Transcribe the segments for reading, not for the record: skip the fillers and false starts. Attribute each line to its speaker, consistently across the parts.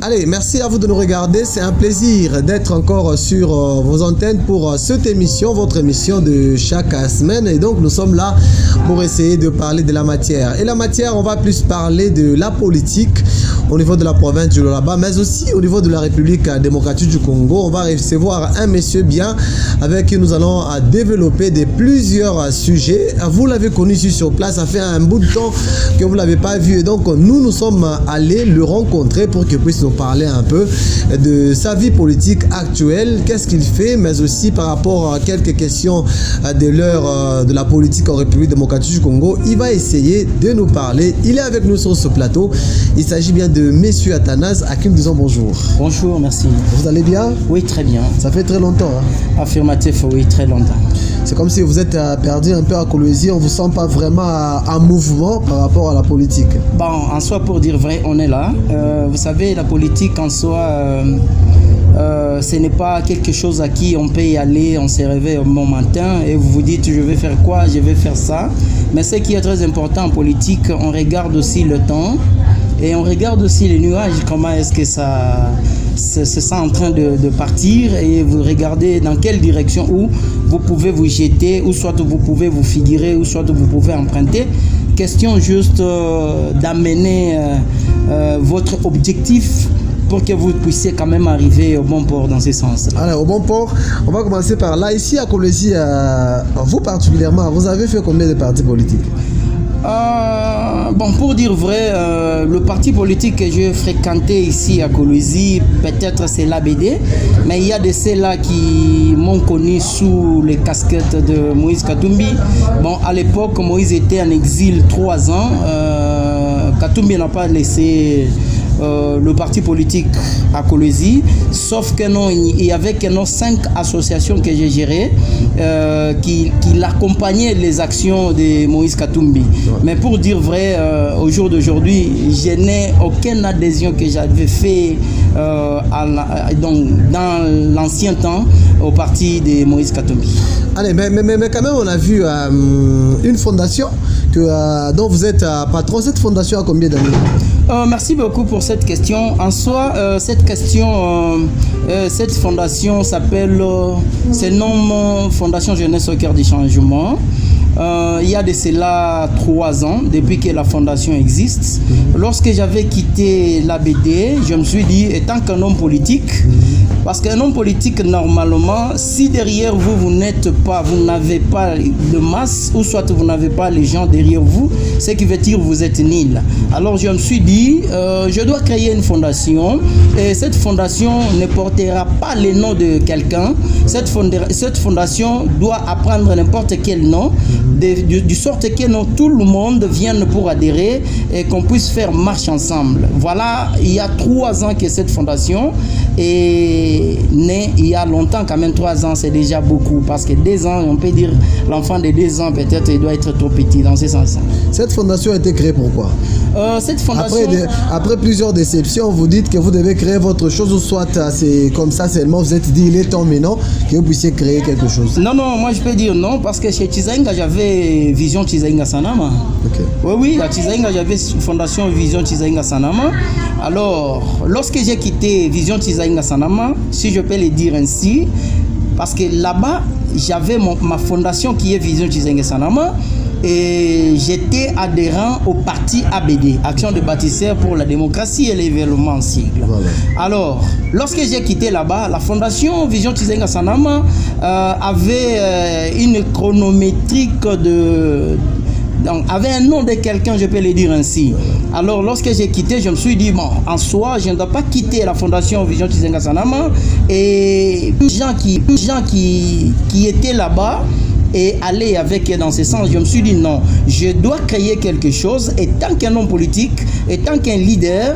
Speaker 1: Allez, merci à vous de nous regarder. C'est un plaisir d'être encore sur vos antennes pour cette émission, votre émission de chaque semaine. Et donc, nous sommes là pour essayer de parler de la matière. Et la matière, on va plus parler de la politique au niveau de la province du Lualaba, mais aussi au niveau de la République démocratique du Congo. On va recevoir un monsieur bien avec qui nous allons développer plusieurs sujets. Vous l'avez connu ici sur place, ça fait un bout de temps que vous ne l'avez pas vu. Et donc, nous sommes allés le rencontrer pour qu'il puisse nous parler un peu de sa vie politique actuelle, qu'est-ce qu'il fait, mais aussi par rapport à quelques questions de l'heure de la politique en République démocratique du Congo. Il va essayer de nous parler. Il est avec nous sur ce plateau. Il s'agit bien de Monsieur Athanase, à qui nous disons bonjour.
Speaker 2: Bonjour, merci.
Speaker 1: Vous allez bien?
Speaker 2: Oui, très bien.
Speaker 1: Ça fait très longtemps. Hein?
Speaker 2: Affirmatif, oui, très longtemps.
Speaker 1: C'est comme si vous êtes perdu un peu à Kolwezi, on ne vous sent pas vraiment en mouvement par rapport à la politique.
Speaker 2: Bon, en soi, pour dire vrai, on est là. Vous savez, la politique en soi, ce n'est pas quelque chose à qui on peut y aller, on se réveille au bon matin et vous vous dites je vais faire quoi, je vais faire ça. Mais ce qui est très important en politique, on regarde aussi le temps et on regarde aussi les nuages, comment est-ce que c'est ça en train de partir et vous regardez dans quelle direction où vous pouvez vous jeter, ou soit vous pouvez vous figurer, ou soit vous pouvez emprunter. Question juste d'amener votre objectif pour que vous puissiez quand même arriver au bon port dans ce sens.
Speaker 1: Alors, au bon port, on va commencer par là. Ici à Kolwezi, vous particulièrement, vous avez fait combien de partis politiques?
Speaker 2: Bon, pour dire vrai, le parti politique que j'ai fréquenté ici à Kolwezi, peut-être c'est l'ABD, mais il y a de ceux-là qui m'ont connu sous les casquettes de Moïse Katumbi. Bon, à l'époque, Moïse était en exil 3 ans. Katumbi n'a pas laissé le parti politique à Kolwezi, sauf que non, il y avait que 5 associations que j'ai gérées qui accompagnaient les actions de Moïse Katumbi. Ouais. Mais pour dire vrai, au jour d'aujourd'hui, je n'ai aucune adhésion que j'avais fait dans l'ancien temps au parti de Moïse Katumbi.
Speaker 1: Allez, mais quand même, on a vu une fondation dont vous êtes patron. Cette fondation a combien d'années?
Speaker 2: Merci beaucoup pour cette question. En soi, cette fondation s'appelle, se nomme Fondation Jeunesse au cœur du changement. Il y a de cela 3 ans, depuis que la fondation existe. Lorsque j'avais quitté l'ABD, je me suis dit, étant qu'un homme politique, parce qu'un homme politique, normalement, si derrière vous, vous n'avez pas de masse, ou soit vous n'avez pas les gens derrière vous, ce qui veut dire que vous êtes nul. Alors je me suis dit, je dois créer une fondation, et cette fondation ne portera pas le nom de quelqu'un. Cette fondation doit apprendre n'importe quel nom, de sorte que tout le monde vienne pour adhérer et qu'on puisse faire marche ensemble. Voilà, il y a 3 ans que cette fondation est née. Il y a longtemps, quand même 3 ans, c'est déjà beaucoup. Parce que 2 ans, on peut dire, l'enfant de 2 ans, peut-être, il doit être trop petit dans ce sens.
Speaker 1: Cette fondation a été créée pourquoi?
Speaker 2: Cette fondation...
Speaker 1: Après plusieurs déceptions, vous dites que vous devez créer votre chose, ou soit c'est comme ça seulement, vous êtes dit, il est temps maintenant que vous puissiez créer quelque chose.
Speaker 2: Non, moi je peux dire non, parce que chez Chizainga, j'avais Vision Chizainga Sanama. Okay. Oui, à Chizainga, j'avais Fondation Vision Chizainga Sanama. Alors, lorsque j'ai quitté Vision Chizainga Sanama, si je peux le dire ainsi, parce que là-bas, j'avais ma fondation qui est Vision Chizainga Sanama, et j'étais adhérent au parti ABD, Action de bâtisseurs pour la démocratie et l'événement en sigle. Voilà. Alors, lorsque j'ai quitté là-bas, la fondation Vision Chizainga Sanama avait une chronométrique avait un nom de quelqu'un, je peux le dire ainsi. Alors, lorsque j'ai quitté, je me suis dit, bon, en soi, je ne dois pas quitter la fondation Vision Chizainga Sanama. Et les gens qui étaient là-bas et aller avec eux dans ce sens, je me suis dit, non, je dois créer quelque chose. Et tant qu'un homme politique, et tant qu'un leader,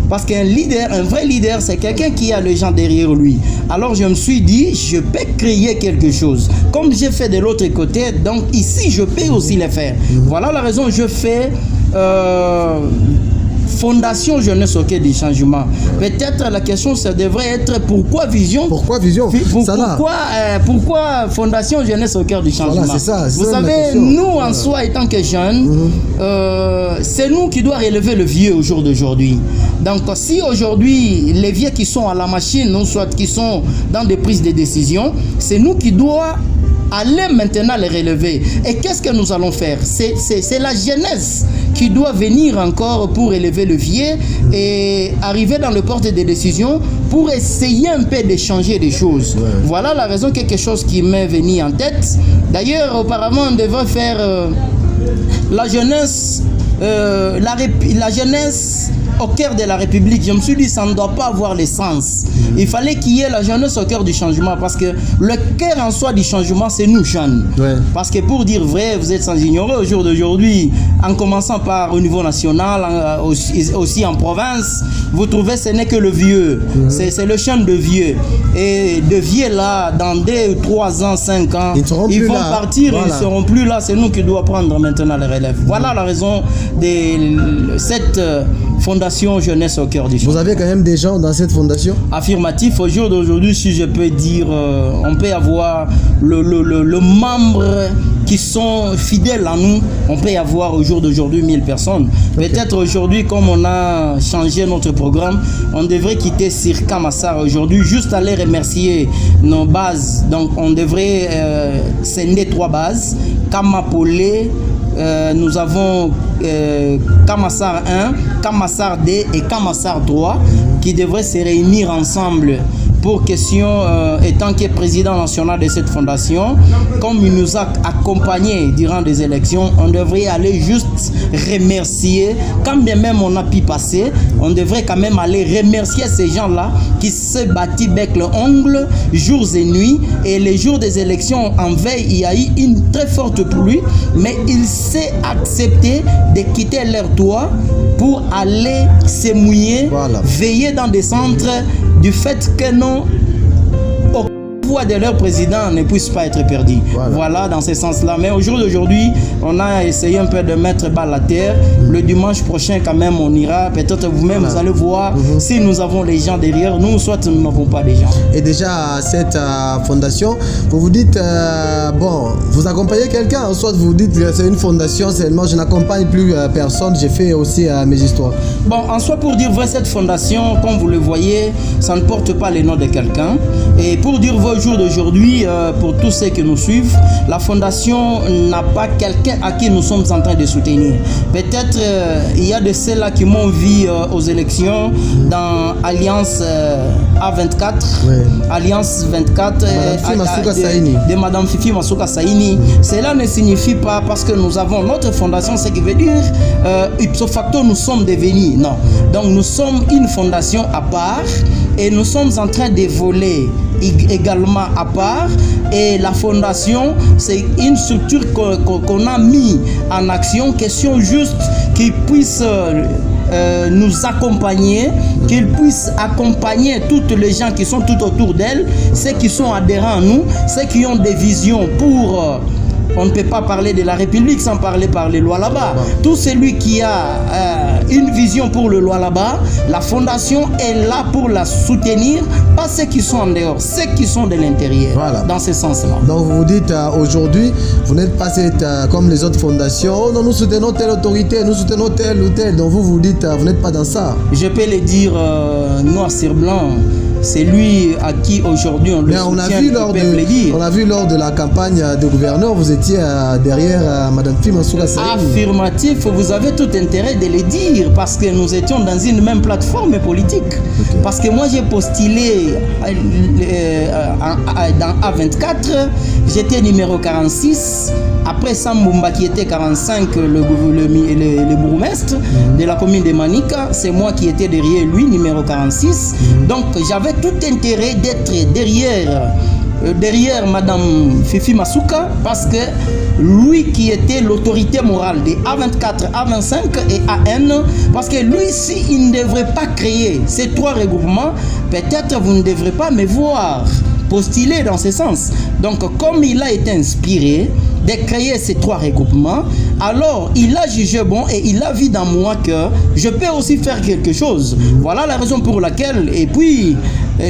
Speaker 2: parce qu'un leader, un vrai leader, c'est quelqu'un qui a les gens derrière lui. Alors je me suis dit, je peux créer quelque chose. Comme j'ai fait de l'autre côté, donc ici, je peux aussi le faire. Voilà la raison, je fais Fondation Jeunesse au cœur du changement. Peut-être la question, ça devrait être pourquoi vision?
Speaker 1: Pourquoi vision?
Speaker 2: Pourquoi Fondation Jeunesse au cœur du changement?
Speaker 1: Voilà, c'est ça.
Speaker 2: Vous savez, nous en soi, étant que jeunes, c'est nous qui doit relever le vieux au jour d'aujourd'hui. Donc, si aujourd'hui, les vieux qui sont à la machine, ou soit qui sont dans des prises de décision, c'est nous qui doit aller maintenant les relever. Et qu'est-ce que nous allons faire? C'est la jeunesse qui doit venir encore pour élever le vieux et arriver dans le porte des décisions pour essayer un peu de changer des choses. Ouais. Voilà la raison, quelque chose qui m'est venu en tête. D'ailleurs, auparavant, on devait faire la jeunesse, la jeunesse au cœur de la République. Je me suis dit, ça ne doit pas avoir l'essence. Il fallait qu'il y ait la jeunesse au cœur du changement, parce que le cœur en soi du changement, c'est nous jeunes. Ouais. Parce que pour dire vrai, vous êtes sans ignorer, au jour d'aujourd'hui, en commençant par au niveau national, aussi en province, vous trouvez ce n'est que le vieux. C'est le jeune de vieux. Et de vieux là, dans 2, 3 ans, 5 ans, ils vont partir, voilà. Ils ne seront plus là. C'est nous qui devons prendre maintenant les relèves. Voilà la raison de cette Fondation Jeunesse au cœur du changement.
Speaker 1: Vous avez quand même des gens dans cette fondation?
Speaker 2: Affirmatif. Au jour d'aujourd'hui, si je peux dire, on peut avoir le membre qui sont fidèles à nous. On peut avoir au jour d'aujourd'hui 1000 personnes. Okay. Peut-être aujourd'hui, comme on a changé notre programme, on devrait quitter Sir Kamassar aujourd'hui, juste aller remercier nos bases. Donc on devrait scinder 3 bases. Kamapolé, nous avons Kamassar 1, Kamassar 2 et Kamassar 3 qui devraient se réunir ensemble pour question, étant que président national de cette fondation, comme il nous a accompagnés durant des élections, on devrait aller juste remercier, quand bien même on a pu passer, on devrait quand même aller remercier ces gens-là qui se battent bec le ongle, jours et nuits, et les jours des élections en veille, il y a eu une très forte pluie, mais il s'est accepté de quitter leur toit pour aller se mouiller, voilà. Veiller dans des centres du fait que non, voix de leur président ne puisse pas être perdue. Voilà dans ce sens-là. Mais au jour d'aujourd'hui, on a essayé un peu de mettre bas la terre. Le dimanche prochain, quand même, on ira. Peut-être vous-même, vous allez voir si nous avons les gens derrière nous, soit nous n'avons pas les gens. Et déjà, cette fondation, vous vous dites, bon, vous accompagnez quelqu'un, soit vous dites que c'est une fondation seulement, je n'accompagne plus personne, j'ai fait aussi mes histoires. Bon, en soi, pour dire vrai, cette fondation, comme vous le voyez, ça ne porte pas le nom de quelqu'un. Et pour dire vrai, au jour d'aujourd'hui, pour tous ceux qui nous suivent, la fondation n'a pas quelqu'un à qui nous sommes en train de soutenir. Peut-être il y a de ceux-là qui m'ont vu aux élections dans Alliance A24, oui. Alliance 24 de Madame Fifi Masuka Saini. Cela ne signifie pas parce que nous avons notre fondation, ce qui veut dire ipso facto nous sommes devenus. Non. Donc nous sommes une fondation à part et nous sommes en train d'évoluer également à part, et la fondation c'est une structure qu'on a mis en action, question juste qu'ils puissent nous accompagner, qu'ils puissent accompagner toutes les gens qui sont tout autour d'elle, ceux qui sont adhérents à nous, ceux qui ont des visions pour on ne peut pas parler de la République sans parler par les lois là-bas. Tout celui qui a une vision pour le loi là-bas, la fondation est là pour la soutenir, pas ceux qui sont en dehors, ceux qui sont de l'intérieur. Voilà. Dans ce sens-là. Donc vous vous dites aujourd'hui, vous n'êtes pas comme les autres fondations, oh non, nous soutenons telle autorité, nous soutenons telle ou telle. Donc vous vous dites, vous n'êtes pas dans ça. Je peux le dire noir sur blanc. C'est lui à qui aujourd'hui on le soutient. On a vu lors de la campagne de gouverneur, vous étiez derrière Madame Fifi Masuka Saini. Affirmatif, vous avez tout intérêt de le dire parce que nous étions dans une même plateforme politique. Okay. Parce que moi j'ai postulé dans A24, j'étais numéro 46. Après Sambumba qui était 45, le bourgmestre de la commune de Manika, c'est moi qui étais derrière lui, numéro 46. Donc j'avais tout intérêt d'être derrière Madame Fifi Masuka parce que lui qui était l'autorité morale des A24, A25 et AN, parce que lui, s'il ne devrait pas créer ces 3 regroupements, peut-être vous ne devrez pas me voir postuler dans ce sens. Donc comme il a été inspiré de créer ces 3 regroupements, alors il a jugé bon et il a vu dans moi que je peux aussi faire quelque chose. Voilà la raison pour laquelle, et puis,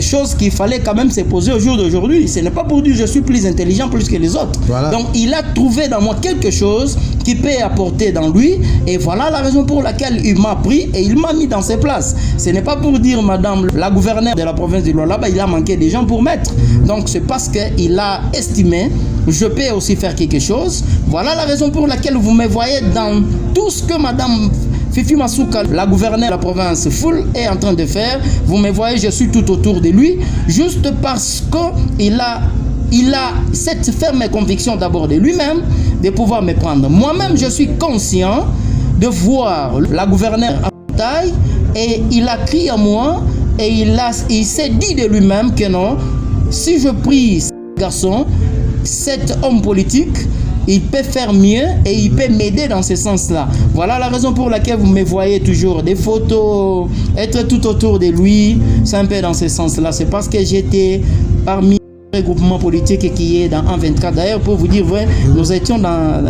Speaker 2: chose qu'il fallait quand même se poser au jour d'aujourd'hui. Ce n'est pas pour dire que je suis plus intelligent plus que les autres.
Speaker 1: Voilà.
Speaker 2: Donc il a trouvé dans moi quelque chose qui peut apporter dans lui, et voilà la raison pour laquelle il m'a pris et il m'a mis dans ses places. Ce n'est pas pour dire madame la gouverneure de la province du Lualaba, il a manqué des gens pour mettre. Donc c'est parce qu'il a estimé je peux aussi faire quelque chose. Voilà la raison pour laquelle vous me voyez dans tout ce que madame Fifi Masuka, la gouverneure de la province Foul, est en train de faire. Vous me voyez, je suis tout autour de lui, juste parce qu'il a cette ferme conviction d'abord de lui-même, de pouvoir me prendre. Moi-même, je suis conscient de voir la gouverneure à taille, et il a crié à moi, et il s'est dit de lui-même que non, si je prie ce garçon, cet homme politique, il peut faire mieux et il peut m'aider dans ce sens-là. Voilà la raison pour laquelle vous me voyez toujours des photos, être tout autour de lui, c'est un peu dans ce sens-là. C'est parce que j'étais parmi les regroupements politiques qui est dans A24. D'ailleurs, pour vous dire vrai, nous étions dans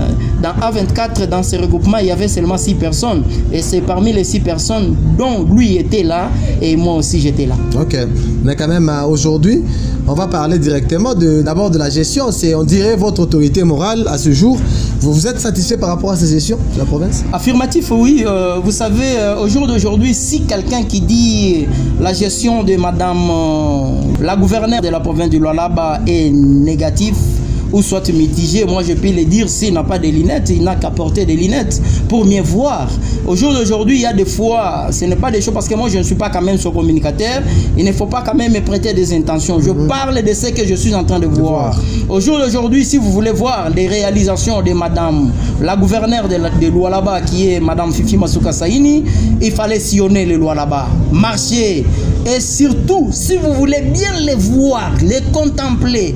Speaker 2: A24, dans ce regroupement, il y avait seulement 6 personnes. Et c'est parmi les 6 personnes dont lui était là et moi aussi j'étais là.
Speaker 1: Ok, mais quand même aujourd'hui, on va parler directement d'abord de la gestion. On dirait votre autorité morale à ce jour. Vous êtes satisfait par rapport à cette gestion de la province?
Speaker 2: Affirmatif, oui. Vous savez, au jour d'aujourd'hui, si quelqu'un qui dit la gestion de madame la gouverneure de la province du Lualaba est négatif ou soit mitigé, moi je peux le dire, s'il n'a pas de lunettes, il n'a qu'à porter des lunettes pour mieux voir. Au jour d'aujourd'hui, il y a des fois, ce n'est pas des choses, parce que moi je ne suis pas quand même son communicateur, il ne faut pas quand même me prêter des intentions. Je parle de ce que je suis en train de voir. Au jour d'aujourd'hui, si vous voulez voir les réalisations de madame la gouverneure de Lualaba, qui est madame Fifi Masuka Saini, il fallait sillonner le Lualaba, marcher, et surtout, si vous voulez bien les voir, les contempler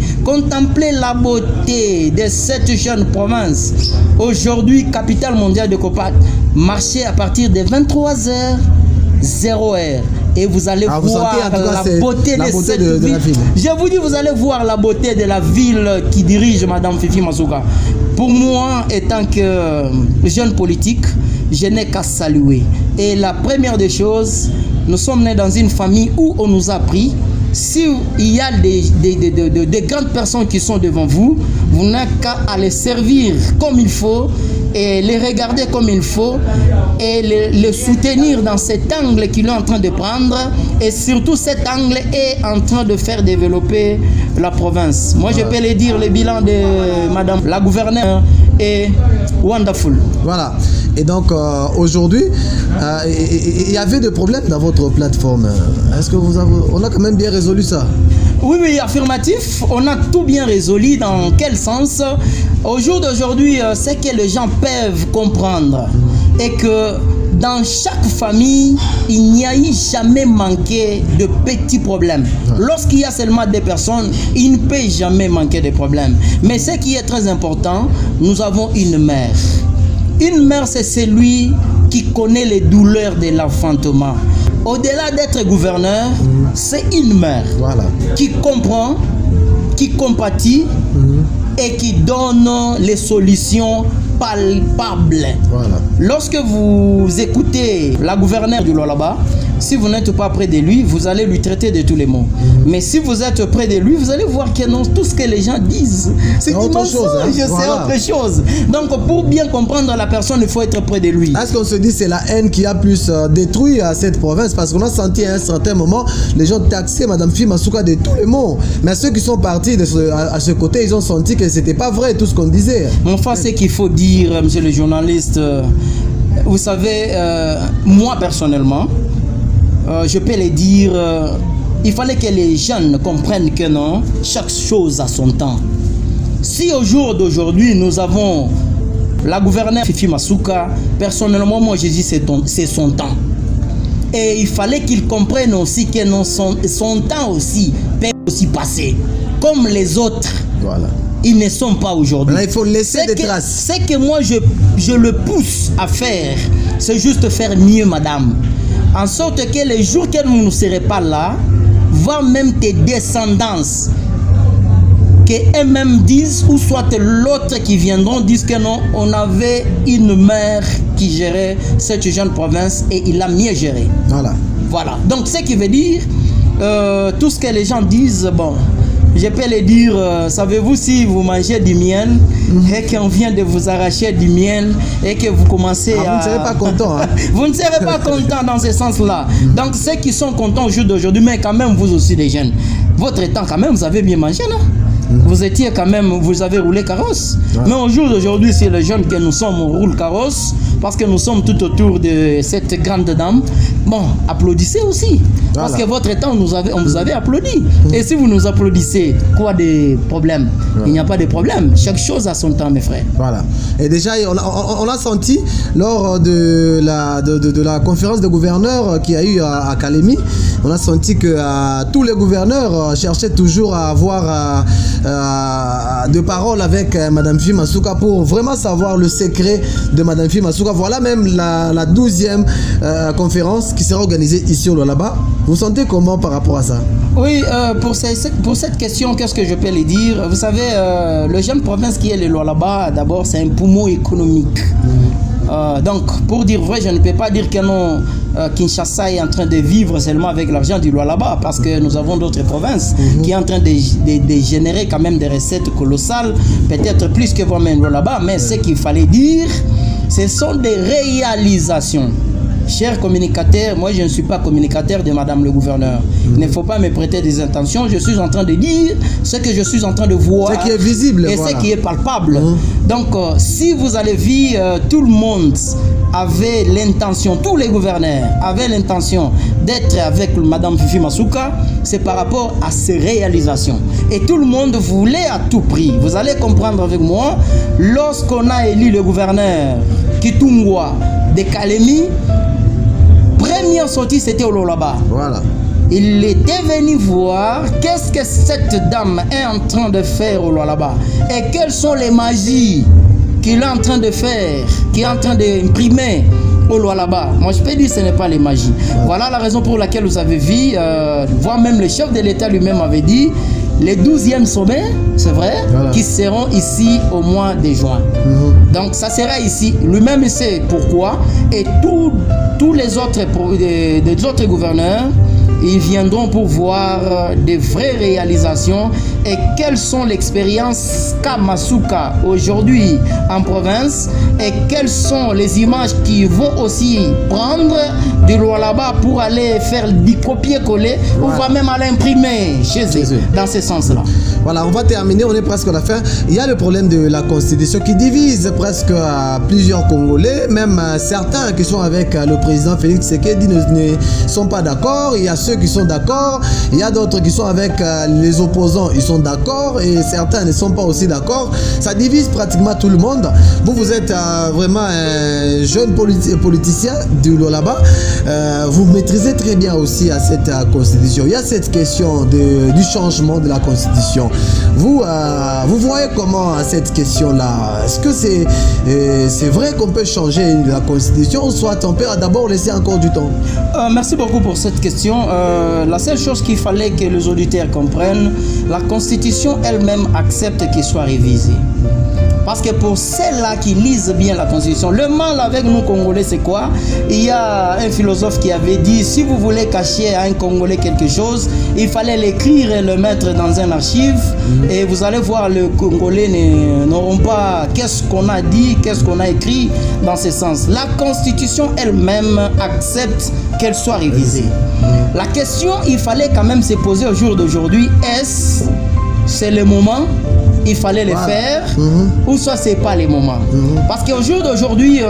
Speaker 2: la beauté de cette jeune province, aujourd'hui capitale mondiale de Copat, marchez à partir de 23h, 0h, et vous allez voir la beauté de cette ville. Je vous dis, vous allez voir la beauté de la ville qui dirige madame Fifi Masuka. Pour moi, étant que jeune politique, je n'ai qu'à saluer. Et la première des choses, nous sommes nés dans une famille où on nous a appris, s'il y a des grandes personnes qui sont devant vous, vous n'avez qu'à les servir comme il faut et les regarder comme il faut et les soutenir dans cet angle qu'il est en train de prendre, et surtout cet angle est en train de faire développer la province. Moi je peux le dire, le bilan de madame la gouverneure est wonderful.
Speaker 1: Voilà. Et donc aujourd'hui, il y avait des problèmes dans votre plateforme. Est-ce que on a quand même bien résolu ça?
Speaker 2: Oui, oui, affirmatif. On a tout bien résolu. Dans quel sens? Au jour d'aujourd'hui, ce que les gens peuvent comprendre est que dans chaque famille, il n'y a eu jamais manqué de petits problèmes. Lorsqu'il y a seulement 2 personnes, il ne peut jamais manquer de problèmes. Mais ce qui est très important, nous avons une mère. Une mère, c'est celui qui connaît les douleurs de l'enfantement. Au-delà d'être gouverneur, c'est une mère qui comprend, qui compatit et qui donne les solutions palpables. Lorsque vous écoutez la gouverneure du Lualaba, si vous n'êtes pas près de lui, vous allez lui traiter de tous les mots. Mais si vous êtes près de lui, vous allez voir que non, tout ce que les gens disent, c'est autre chose. C'est autre chose. Donc, pour bien comprendre la personne, il faut être près de lui.
Speaker 1: Est-ce qu'on se dit que c'est la haine qui a plus détruit cette province? Parce qu'on a senti à un certain moment, les gens taxaient Madame Fifi Masuka de tous les mots. Mais ceux qui sont partis à ce côté, ils ont senti que c'était pas vrai tout ce qu'on disait.
Speaker 2: Enfin, ce qu'il faut dire, monsieur le journaliste, vous savez, moi personnellement, je peux le dire, il fallait que les jeunes comprennent que non, chaque chose a son temps. Si au jour d'aujourd'hui, nous avons la gouverneure Fifi Masuka, personnellement, moi je dis c'est son temps. Et il fallait qu'ils comprennent aussi que non, son temps aussi peut aussi passer. Comme les autres. Ils ne sont pas aujourd'hui.
Speaker 1: Il faut laisser des traces.
Speaker 2: Ce que moi je le pousse à faire, c'est juste faire mieux, madame. En sorte que les jours que vous ne serez pas là, voire même tes descendances qu'eux-mêmes disent, ou soit l'autre qui viendront disent que non, on avait une mère qui gérait cette jeune province et il a mieux géré. Voilà. Donc, ce qui veut dire, tout ce que les gens disent, bon, je peux le dire, savez-vous, si vous mangez du miel et qu'on vient de vous arracher du miel et que vous commencez
Speaker 1: à... Vous ne serez pas content. Hein?
Speaker 2: Vous ne serez pas content dans ce sens-là. Donc, ceux qui sont contents au jour d'aujourd'hui, mais quand même, vous aussi, les jeunes, votre temps, quand même, vous avez bien mangé, non? Vous étiez quand même, vous avez roulé carrosse. Mais au jour d'aujourd'hui, c'est les jeunes que nous sommes, on roule carrosse parce que nous sommes tout autour de cette grande dame. Bon, applaudissez aussi. Parce que votre temps, on vous avait applaudi. Et si vous nous applaudissez, quoi de problème? Il n'y a pas de problème. Chaque chose a son temps, mes frères.
Speaker 1: Voilà. Et déjà, on a senti lors de la conférence de gouverneurs qu'il y a eu à Kalemi, on a senti que tous les gouverneurs cherchaient toujours à avoir de paroles avec Madame Fille Masuka pour vraiment savoir le secret de Madame Fille Masuka. Voilà même la 12e conférence qui sera organisée ici au Lualaba. Vous sentez comment par rapport à ça?
Speaker 2: Oui, pour cette question, qu'est-ce que je peux les dire? Vous savez, le jeune province qui est le Lualaba, d'abord, c'est un poumon économique. Donc, pour dire vrai, je ne peux pas dire que non, Kinshasa est en train de vivre seulement avec l'argent du Lualaba, parce que nous avons d'autres provinces qui sont en train de générer quand même des recettes colossales, peut-être plus que vous-même Lualaba, mais ce qu'il fallait dire, ce sont des réalisations. Chers communicateurs, moi je ne suis pas communicateur de Madame le gouverneur. Il ne faut pas me prêter des intentions. Je suis en train de dire ce que je suis en train de voir.
Speaker 1: Ce qui est visible.
Speaker 2: Et ce qui est palpable. Donc, si vous allez voir, tout le monde avait l'intention, tous les gouverneurs avaient l'intention d'être avec Madame Fifi Masuka, c'est par rapport à ces réalisations. Et tout le monde voulait à tout prix. Vous allez comprendre avec moi, lorsqu'on a élu le gouverneur Kitungwa de Kalemi, première sortie, c'était au Lualaba.
Speaker 1: Voilà.
Speaker 2: Il était venu voir qu'est-ce que cette dame est en train de faire au Lualaba et quelles sont les magies qu'il est en train de faire, qu'il est en train d'imprimer au Lualaba. Moi, je peux dire que ce n'est pas les magies. Voilà la raison pour laquelle vous avez vu, voire même le chef de l'État lui-même avait dit, les 12e sommets, c'est vrai, qui seront ici au mois de juin. Donc, ça sera ici. Lui-même, il sait pourquoi. Et tous les autres gouverneurs, ils viendront pour voir des vraies réalisations et quelles sont l'expérience qu'a Masuka aujourd'hui en province et quelles sont les images qu'ils vont aussi prendre du Lualaba pour aller faire du copier-coller ou va même aller imprimer chez eux, dans ce sens-là.
Speaker 1: Voilà, on va terminer, on est presque à la fin. Il y a le problème de la constitution qui divise presque plusieurs Congolais, même certains qui sont avec le président Félix Tshisekedi ne sont pas d'accord. Il y a ceux qui sont d'accord, il y a d'autres qui sont avec les opposants, ils sont d'accord et certains ne sont pas aussi d'accord. Ça divise pratiquement tout le monde. Vous êtes vraiment un jeune politicien du Lualaba. Vous maîtrisez très bien aussi à cette constitution. Il y a cette question du changement de la constitution. Vous voyez comment cette question-là? Est-ce que c'est vrai qu'on peut changer la constitution ou soit on peut d'abord laisser encore du temps?
Speaker 2: Merci beaucoup pour cette question. La seule chose qu'il fallait que les auditeurs comprennent, la constitution elle-même accepte qu'elle soit révisée. Parce que pour celles-là qui lisent bien la Constitution, le mal avec nous Congolais, c'est quoi? Il y a un philosophe qui avait dit, si vous voulez cacher à un Congolais quelque chose, il fallait l'écrire et le mettre dans un archive. Et vous allez voir, les Congolais n'auront pas qu'est-ce qu'on a dit, qu'est-ce qu'on a écrit dans ce sens. La Constitution elle-même accepte qu'elle soit révisée. La question, il fallait quand même se poser au jour d'aujourd'hui, est-ce c'est le moment? Il fallait le faire, ou soit c'est pas les moments. Parce qu'au jour d'aujourd'hui,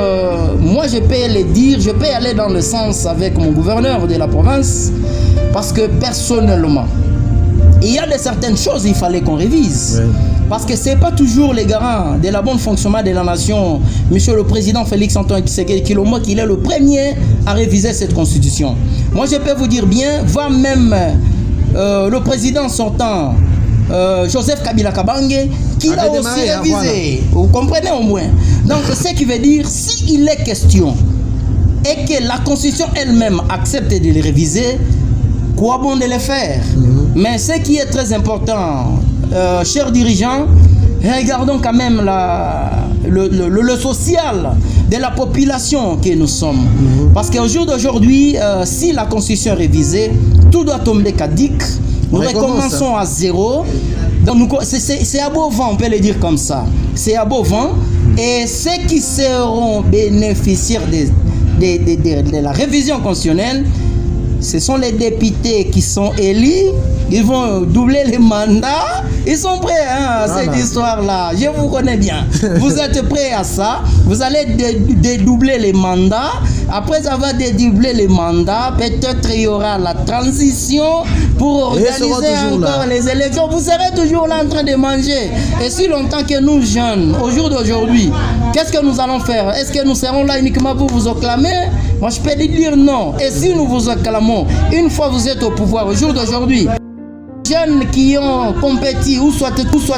Speaker 2: moi je peux le dire, je peux aller dans le sens avec mon gouverneur de la province, parce que personnellement, il y a de certaines choses il fallait qu'on révise. Parce que ce n'est pas toujours les garants de la bonne fonctionnement de la nation. Monsieur le président Félix Antoine Tshisekedi Tshilombo, qu'il est le premier à réviser cette constitution. Moi je peux vous dire bien, voire même le président sortant, Joseph Kabila Kabange, qui a aussi révisé. Vous comprenez au moins. Donc, ce qui veut dire, s'il est question et que la Constitution elle-même accepte de le réviser, quoi bon de le faire? Mais ce qui est très important, chers dirigeants, regardons quand même le social de la population que nous sommes. Parce qu'au jour d'aujourd'hui, si la constitution est révisée, tout doit tomber caduc. Nous recommençons à zéro. Donc, c'est à beau vent, on peut le dire comme ça. C'est à beau vent. Et ceux qui seront bénéficiaires de la révision constitutionnelle, ce sont les députés qui sont élus. Ils vont doubler les mandats. Ils sont prêts à cette histoire-là. Je vous connais bien. Vous êtes prêts à ça. Vous allez dédoubler les mandats. Après avoir dédoublé les mandats, peut-être il y aura la transition pour organiser encore les élections. Vous serez toujours là en train de manger. Et si longtemps que nous, jeunes, au jour d'aujourd'hui, qu'est-ce que nous allons faire? Est-ce que nous serons là uniquement pour vous acclamer? Moi, je peux dire non. Et si nous vous acclamons, une fois vous êtes au pouvoir, au jour d'aujourd'hui, jeunes qui ont compétit, ou soit tous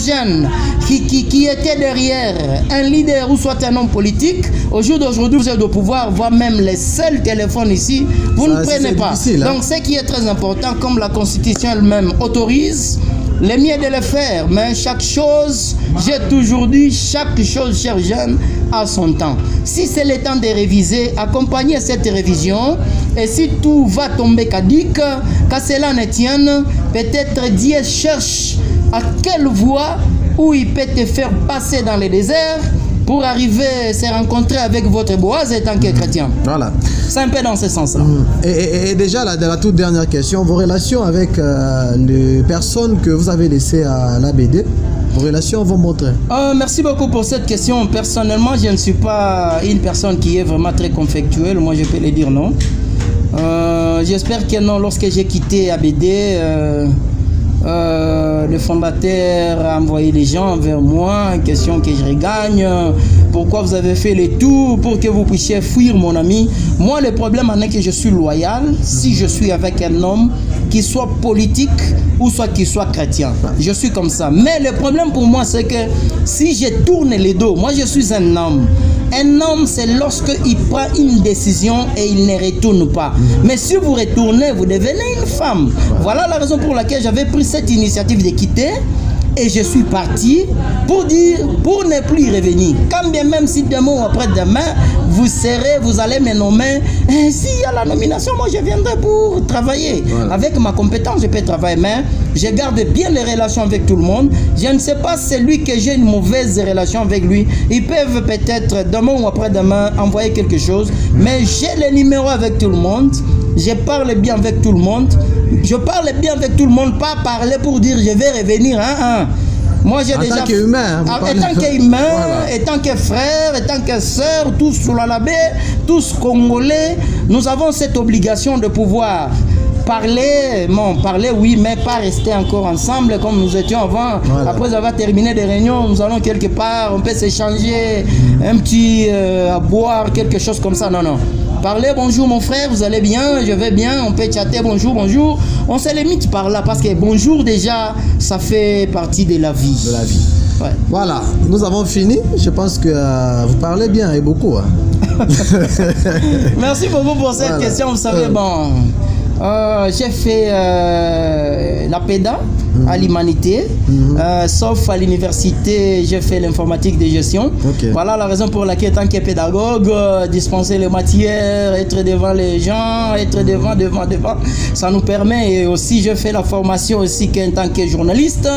Speaker 2: jeunes qui étaient derrière un leader ou soit un homme politique, au jour d'aujourd'hui, vous êtes au pouvoir, voire même les seuls téléphones ici, vous ne prenez pas. Donc, ce qui est très important, comme la Constitution elle-même autorise, le mieux de le faire, mais chaque chose, j'ai toujours dit, chaque chose, chers jeunes, a son temps. Si c'est le temps de réviser, accompagnez cette révision, et si tout va tomber caduc, qu'à cela ne tienne, peut-être Dieu cherche à quelle voie où il peut te faire passer dans le désert pour arriver à se rencontrer avec votre Boaz en tant que chrétien.
Speaker 1: Voilà.
Speaker 2: C'est un peu dans ce sens-là.
Speaker 1: Et déjà, la toute dernière question, vos relations avec les personnes que vous avez laissées à l'ABD, vos relations vont montrer.
Speaker 2: Merci beaucoup pour cette question. Personnellement, je ne suis pas une personne qui est vraiment très conflictuelle. Moi, je peux le dire non. J'espère que non. Lorsque j'ai quitté ABD, le fondateur a envoyé les gens vers moi, question que je regagne. Pourquoi vous avez fait le tout pour que vous puissiez fuir, mon ami? Moi, le problème en est que je suis loyal si je suis avec un homme qui soit politique ou soit qui soit chrétien. Je suis comme ça. Mais le problème pour moi, c'est que si je tourne les dos, moi je suis un homme. Un homme, c'est lorsqu'il prend une décision et il ne retourne pas. Mais si vous retournez, vous devenez une femme. Voilà la raison pour laquelle j'avais pris cette initiative de quitter. Et je suis parti pour ne plus y revenir. Quand bien même si demain ou après-demain, vous allez me nommer. S'il y a la nomination, moi je viendrai pour travailler. Voilà. Avec ma compétence, je peux travailler. Mais je garde bien les relations avec tout le monde. Je ne sais pas celui que j'ai une mauvaise relation avec lui. Ils peuvent peut-être demain ou après-demain envoyer quelque chose. Mais j'ai les numéros avec tout le monde. Je parle bien avec tout le monde. Je parle bien avec tout le monde, pas parler pour dire je vais revenir. Moi, j'ai déjà.
Speaker 1: En tant qu'humain.
Speaker 2: En tant qu'humain, voilà. En tant que frère, en tant que sœur, tous sous la labé, tous congolais, nous avons cette obligation de pouvoir parler, oui, mais pas rester encore ensemble comme nous étions avant. Voilà. Après avoir terminé des réunions, nous allons quelque part, on peut s'échanger un petit à boire, quelque chose comme ça. Non. Parlez, bonjour mon frère, vous allez bien, je vais bien, on peut chatter, bonjour. On se limite par là parce que bonjour déjà, ça fait partie de la vie.
Speaker 1: De la vie. Ouais. Voilà, nous avons fini. Je pense que vous parlez bien et beaucoup.
Speaker 2: Merci beaucoup pour cette question. Vous savez, j'ai fait la PEDA à l'humanité, sauf à l'université, j'ai fait l'informatique de gestion. Okay. Voilà la raison pour laquelle, en tant que pédagogue, dispenser les matières, être devant les gens, être devant, ça nous permet. Et aussi, je fais la formation aussi en tant que journaliste.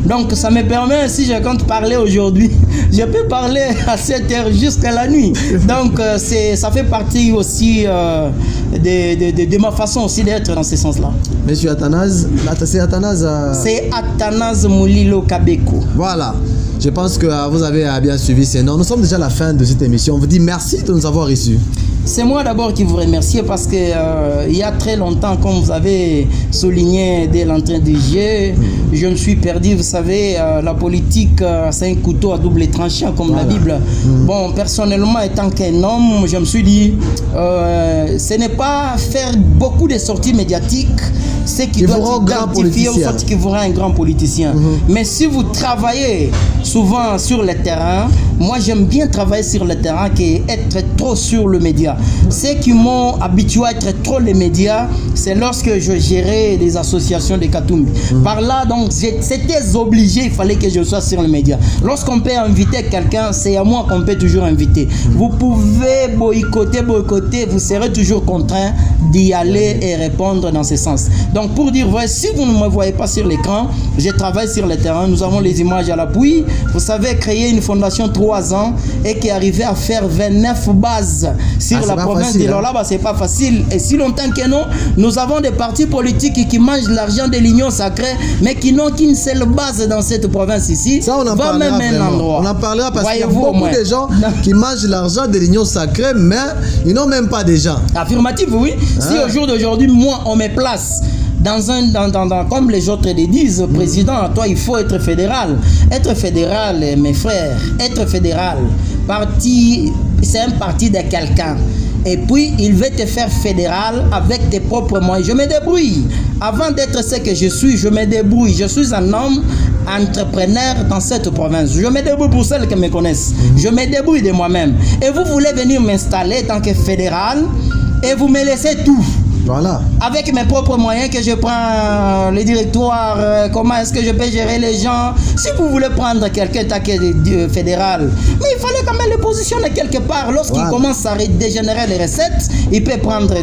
Speaker 2: Donc, ça me permet, si je compte parler aujourd'hui, je peux parler à 7 heures jusqu'à la nuit. Donc, ça fait partie aussi de ma façon aussi d'être dans ce sens-là.
Speaker 1: Monsieur Athanase, c'est Athanase.
Speaker 2: C'est Athanase Moulilo Kabeko.
Speaker 1: Voilà. Je pense que vous avez bien suivi ces noms. Nous sommes déjà à la fin de cette émission. On vous dit merci de nous avoir reçus.
Speaker 2: C'est moi d'abord qui vous remercie parce que il y a très longtemps, comme vous avez souligné dès l'entrée du jeu, je me suis perdu. Vous savez, la politique, c'est un couteau à double tranchant, comme la Bible. Bon, personnellement, étant qu'un homme, je me suis dit, ce n'est pas faire beaucoup de sorties médiatiques ce qui doit t'identifier ou soit qui vous rend un grand politicien. Mais si vous travaillez souvent sur le terrain, moi j'aime bien travailler sur le terrain qu'être trop sur le média. Ceux qui m'ont habitué à être trop les médias, c'est lorsque je gérais des associations de Katumbi. Par là, donc, c'était obligé, il fallait que je sois sur les médias. Lorsqu'on peut inviter quelqu'un, c'est à moi qu'on peut toujours inviter. Vous pouvez boycotter, vous serez toujours contraint d'y aller et répondre dans ce sens. Donc, pour dire vrai, si vous ne me voyez pas sur l'écran, je travaille sur le terrain, nous avons les images à l'appui. Vous savez, créer une fondation 3 ans et qui arrivait à faire 29 bases sur la province de Lualaba, c'est pas facile. Et si longtemps que non, nous avons des partis politiques qui mangent l'argent de l'Union sacrée, mais qui n'ont qu'une seule base dans cette province ici.
Speaker 1: Ça, on en parlera vraiment. On en parlera parce qu'il y a beaucoup de gens qui mangent l'argent de l'Union sacrée, mais ils n'ont même pas de gens.
Speaker 2: Affirmatif, oui. Si au jour d'aujourd'hui, moi, on me place comme les autres le disent, président, toi, il faut être fédéral. Être fédéral, mes frères, être fédéral, c'est un parti de quelqu'un. Et puis, il veut te faire fédéral avec tes propres moyens. Je me débrouille. Avant d'être ce que je suis, je me débrouille. Je suis un homme entrepreneur dans cette province. Je me débrouille pour celles qui me connaissent. Je me débrouille de moi-même. Et vous voulez venir m'installer tant que fédéral et vous me laissez tout.
Speaker 1: Voilà.
Speaker 2: Avec mes propres moyens que je prends le directoire, comment est-ce que je peux gérer les gens. Si vous voulez prendre quelqu'un fédéral, mais il fallait quand même le positionner quelque part. Lorsqu'il commence à dégénérer les recettes, il peut prendre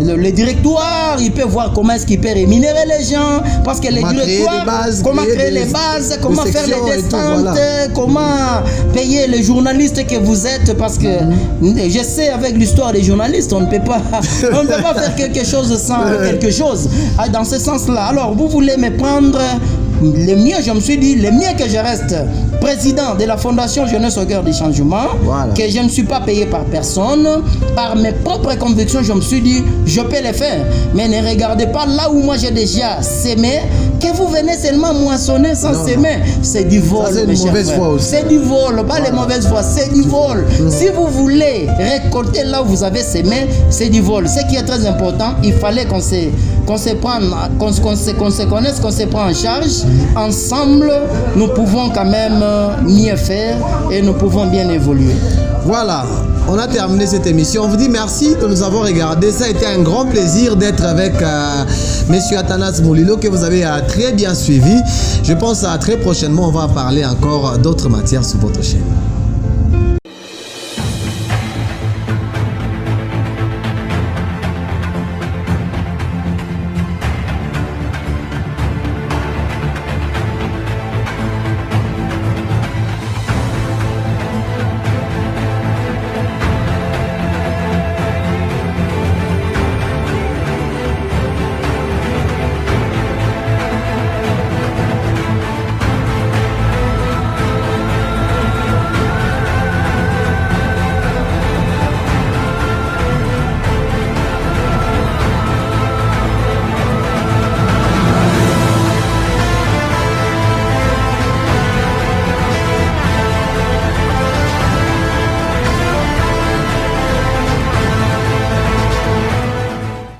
Speaker 2: le directoire, il peut voir comment est-ce qu'il peut rémunérer les gens, parce que les directoires, comment créer les bases, comment faire les descentes, comment payer les journalistes que vous êtes, parce que je sais avec l'histoire des journalistes, on ne peut pas faire quelque chose sans quelque chose. Dans ce sens-là, alors vous voulez me prendre le mieux, je me suis dit, le mieux que je reste président de la Fondation Jeunesse au cœur du changement, que je ne suis pas payé par personne, par mes propres convictions, je me suis dit, je peux le faire. Mais ne regardez pas là où moi j'ai déjà sémé, que vous venez seulement moissonner sans s'aimer. C'est du vol, mes chers frères. C'est du vol, pas les mauvaises voies, c'est du vol. Si vous voulez récolter là où vous avez sémé, c'est du vol. Ce qui est très important, il fallait qu'on se connaisse, qu'on se prenne en charge. Ensemble, nous pouvons quand même mieux faire et nous pouvons bien évoluer.
Speaker 1: Voilà, on a terminé cette émission. On vous dit merci de nous avoir regardé. Ça a été un grand plaisir d'être avec Monsieur Athanas Moulilo que vous avez très bien suivi. Je pense à très prochainement, on va parler encore d'autres matières sur votre chaîne.